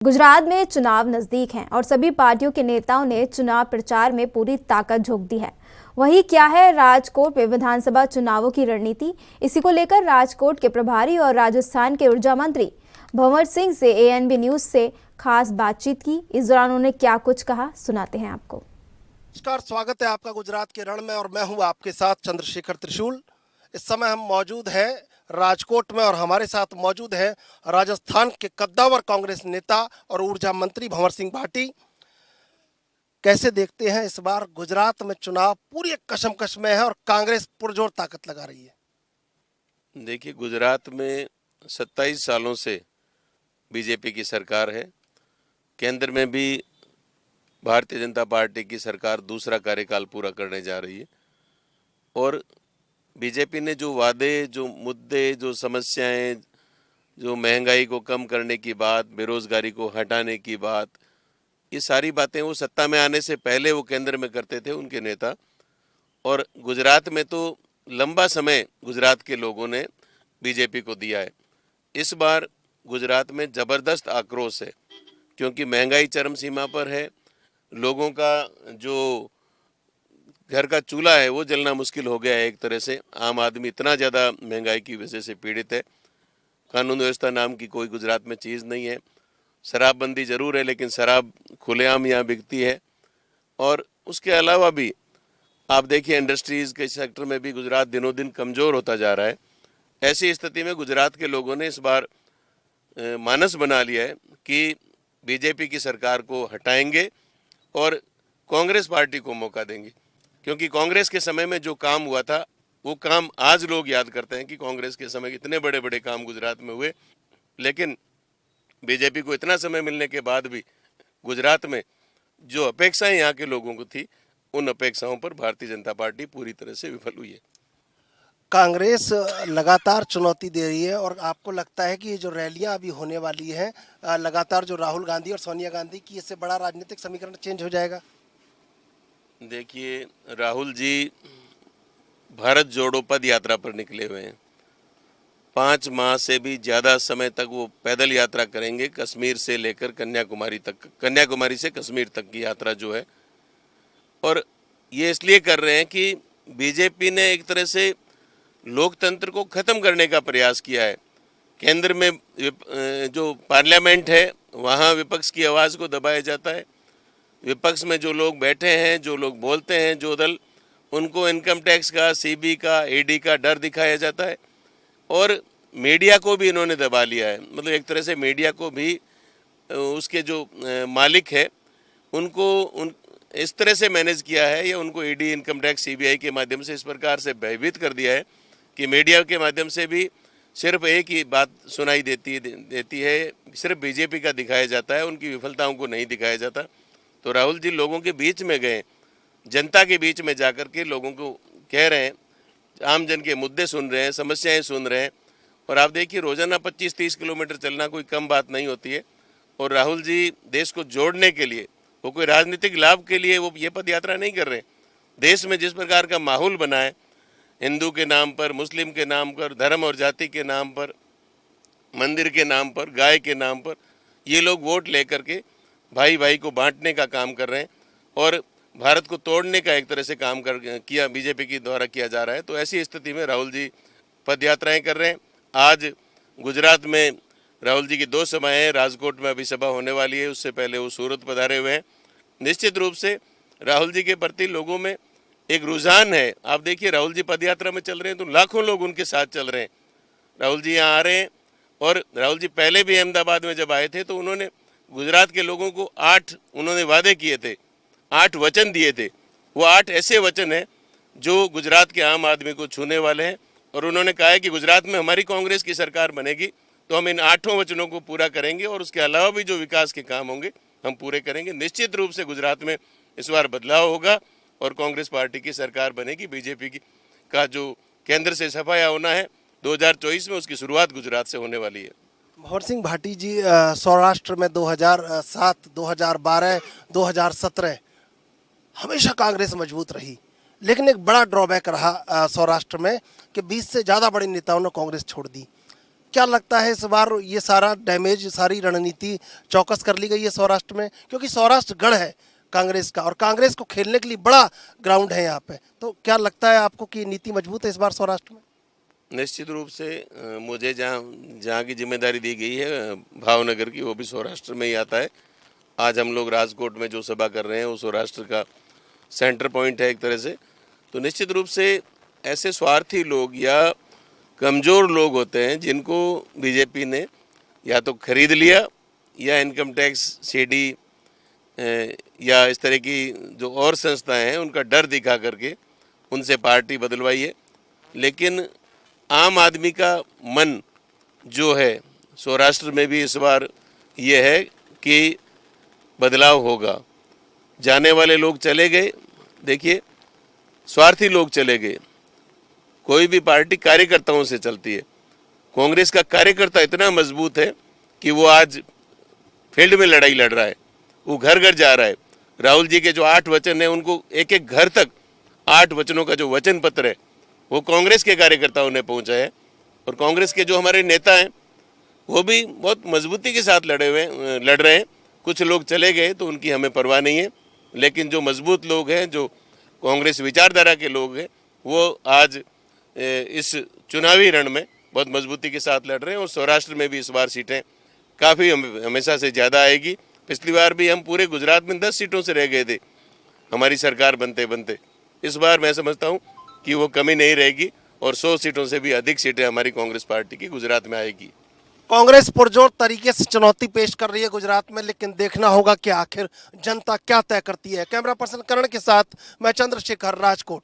गुजरात में चुनाव नजदीक हैं और सभी पार्टियों के नेताओं ने चुनाव प्रचार में पूरी ताकत झोंक दी है। वहीं क्या है राजकोट में विधानसभा चुनावों की रणनीति? इसी को लेकर राजकोट के प्रभारी और राजस्थान के ऊर्जा मंत्री भंवर सिंह से एएनबी न्यूज से खास बातचीत की। इस दौरान उन्होंने क्या कुछ कहा, सुनाते हैं आपको। नमस्कार, स्वागत है आपका गुजरात के रण में और मैं हूं आपके साथ चंद्रशेखर त्रिशूल। इस समय हम मौजूद हैं राजकोट में और हमारे साथ मौजूद है राजस्थान के कद्दावर कांग्रेस नेता और ऊर्जा मंत्री भंवर सिंह भाटी। कैसे देखते हैं इस बार गुजरात में चुनाव पूरी कशमकश में है और कांग्रेस पुरजोर ताकत लगा रही है? देखिए, गुजरात में 27 सालों से बीजेपी की सरकार है। केंद्र में भी भारतीय जनता पार्टी की सरकार दूसरा कार्यकाल पूरा करने जा रही है और बीजेपी ने जो वादे, जो मुद्दे, जो समस्याएं, जो महंगाई को कम करने की बात, बेरोजगारी को हटाने की बात, ये सारी बातें वो सत्ता में आने से पहले वो केंद्र में करते थे उनके नेता। और गुजरात में तो लंबा समय गुजरात के लोगों ने बीजेपी को दिया है। इस बार गुजरात में ज़बरदस्त आक्रोश है क्योंकि महंगाई चरम सीमा पर है। लोगों का जो घर का चूल्हा है वो जलना मुश्किल हो गया है। एक तरह से आम आदमी इतना ज़्यादा महंगाई की वजह से पीड़ित है। कानून व्यवस्था नाम की कोई गुजरात में चीज़ नहीं है। शराबबंदी ज़रूर है लेकिन शराब खुलेआम यहाँ बिकती है। और उसके अलावा भी आप देखिए, इंडस्ट्रीज़ के सेक्टर में भी गुजरात दिनों दिन कमज़ोर होता जा रहा है। ऐसी स्थिति में गुजरात के लोगों ने इस बार मानस बना लिया है कि बीजेपी की सरकार को हटाएंगे और कांग्रेस पार्टी को मौका देंगे। क्योंकि कांग्रेस के समय में जो काम हुआ था वो काम आज लोग याद करते हैं कि कांग्रेस के समय इतने बड़े बड़े काम गुजरात में हुए, लेकिन बीजेपी को इतना समय मिलने के बाद भी गुजरात में जो अपेक्षाएं यहाँ के लोगों को थी, उन अपेक्षाओं पर भारतीय जनता पार्टी पूरी तरह से विफल हुई है। कांग्रेस लगातार चुनौती दे रही है और आपको लगता है कि ये जो रैलियां अभी होने वाली हैं लगातार, जो राहुल गांधी और सोनिया गांधी की, इससे बड़ा राजनीतिक समीकरण चेंज हो जाएगा? देखिए, राहुल जी भारत जोड़ो पद यात्रा पर निकले हुए हैं। 5 माह से भी ज़्यादा समय तक वो पैदल यात्रा करेंगे, कश्मीर से लेकर कन्याकुमारी तक, कन्याकुमारी से कश्मीर तक की यात्रा जो है। और ये इसलिए कर रहे हैं कि बीजेपी ने एक तरह से लोकतंत्र को ख़त्म करने का प्रयास किया है। केंद्र में जो पार्लियामेंट है वहाँ विपक्ष की आवाज़ को दबाया जाता है। विपक्ष में जो लोग बैठे हैं, जो लोग बोलते हैं, जो दल, उनको इनकम टैक्स का, सीबी का, ईडी का डर दिखाया जाता है। और मीडिया को भी इन्होंने दबा लिया है। मतलब एक तरह से मीडिया को भी उसके जो मालिक है उनको इस तरह से मैनेज किया है या उनको ईडी, इनकम टैक्स, सीबीआई के माध्यम से इस प्रकार से भयभीत कर दिया है कि मीडिया के माध्यम से भी सिर्फ एक ही बात सुनाई देती है, सिर्फ बीजेपी का दिखाया जाता है, उनकी विफलताओं को नहीं दिखाया जाता। तो राहुल जी लोगों के बीच में गए, जनता के बीच में जाकर के लोगों को कह रहे हैं, आम जन के मुद्दे सुन रहे हैं, समस्याएं सुन रहे हैं। और आप देखिए, रोजाना 25-30 किलोमीटर चलना कोई कम बात नहीं होती है। और राहुल जी देश को जोड़ने के लिए, वो कोई राजनीतिक लाभ के लिए वो ये पद यात्रा नहीं कर रहे। देश में जिस प्रकार का माहौल बना है, हिंदू के नाम पर, मुस्लिम के नाम पर, धर्म और जाति के नाम पर, मंदिर के नाम पर, गाय के नाम पर, ये लोग वोट लेकर के भाई भाई को बांटने का काम कर रहे हैं और भारत को तोड़ने का एक तरह से काम किया बीजेपी के द्वारा किया जा रहा है। तो ऐसी स्थिति में राहुल जी पद यात्राएं कर रहे हैं। आज गुजरात में राहुल जी की 2 सभाएं हैं, राजकोट में अभी सभा होने वाली है, उससे पहले वो सूरत पधारे हुए हैं। निश्चित रूप से राहुल जी के प्रति लोगों में एक रुझान है। आप देखिए, राहुल जी पद यात्रा में चल रहे हैं तो लाखों लोग उनके साथ चल रहे हैं। राहुल जी यहाँ आ रहे हैं और राहुल जी पहले भी अहमदाबाद में जब आए थे तो उन्होंने गुजरात के लोगों को 8 उन्होंने वादे किए थे, 8 वचन दिए थे। वो 8 ऐसे वचन हैं जो गुजरात के आम आदमी को छूने वाले हैं। और उन्होंने कहा है कि गुजरात में हमारी कांग्रेस की सरकार बनेगी तो हम इन 8 वचनों को पूरा करेंगे और उसके अलावा भी जो विकास के काम होंगे हम पूरे करेंगे। निश्चित रूप से गुजरात में इस बार बदलाव होगा और कांग्रेस पार्टी की सरकार बनेगी। बीजेपी की का जो केंद्र से सफाया होना है 2024 में, उसकी शुरुआत गुजरात से होने वाली है। भंवर सिंह भाटी जी, सौराष्ट्र में 2007, 2012, 2017 हमेशा कांग्रेस मजबूत रही, लेकिन एक बड़ा ड्रॉबैक रहा सौराष्ट्र में कि 20 से ज़्यादा बड़े नेताओं ने कांग्रेस छोड़ दी। क्या लगता है इस बार ये सारा डैमेज, सारी रणनीति चौकस कर ली गई है सौराष्ट्र में, क्योंकि सौराष्ट्र गढ़ है कांग्रेस का और कांग्रेस को खेलने के लिए बड़ा ग्राउंड है यहाँ पे, तो क्या लगता है आपको कि नीति मजबूत है इस बार सौराष्ट्र में? निश्चित रूप से मुझे जहाँ जहाँ की जिम्मेदारी दी गई है भावनगर की, वो भी सौराष्ट्र में ही आता है। आज हम लोग राजकोट में जो सभा कर रहे हैं वो सौराष्ट्र का सेंटर पॉइंट है एक तरह से। तो निश्चित रूप से ऐसे स्वार्थी लोग या कमज़ोर लोग होते हैं जिनको बीजेपी ने या तो खरीद लिया या इनकम टैक्स, सीडी या इस तरह की जो और संस्थाएं हैं उनका डर दिखा करके उनसे पार्टी बदलवाई है। लेकिन आम आदमी का मन जो है सौराष्ट्र में भी इस बार ये है कि बदलाव होगा। जाने वाले लोग चले गए, देखिए स्वार्थी लोग चले गए। कोई भी पार्टी कार्यकर्ताओं से चलती है। कांग्रेस का कार्यकर्ता इतना मजबूत है कि वो आज फील्ड में लड़ाई लड़ रहा है, वो घर घर जा रहा है। राहुल जी के जो 8 वचन हैं उनको एक एक घर तक 8 वचनों का जो वचन पत्र है वो कांग्रेस के कार्यकर्ताओं ने पहुंचाया है। और कांग्रेस के जो हमारे नेता हैं वो भी बहुत मजबूती के साथ लड़ रहे हैं। कुछ लोग चले गए तो उनकी हमें परवाह नहीं है, लेकिन जो मजबूत लोग हैं, जो कांग्रेस विचारधारा के लोग हैं, वो आज इस चुनावी रण में बहुत मजबूती के साथ लड़ रहे हैं। और सौराष्ट्र में भी इस बार सीटें काफ़ी हमेशा से ज़्यादा आएगी। पिछली बार भी हम पूरे गुजरात में 10 सीटों से रह गए थे हमारी सरकार बनते बनते। इस बार मैं समझता हूँ कि वो कमी नहीं रहेगी और 100 सीटों से भी अधिक सीटें हमारी कांग्रेस पार्टी की गुजरात में आएगी। कांग्रेस पुरजोर तरीके से चुनौती पेश कर रही है गुजरात में, लेकिन देखना होगा कि आखिर जनता क्या तय करती है। कैमरा पर्सन करण के साथ मैं चंद्रशेखर, राजकोट।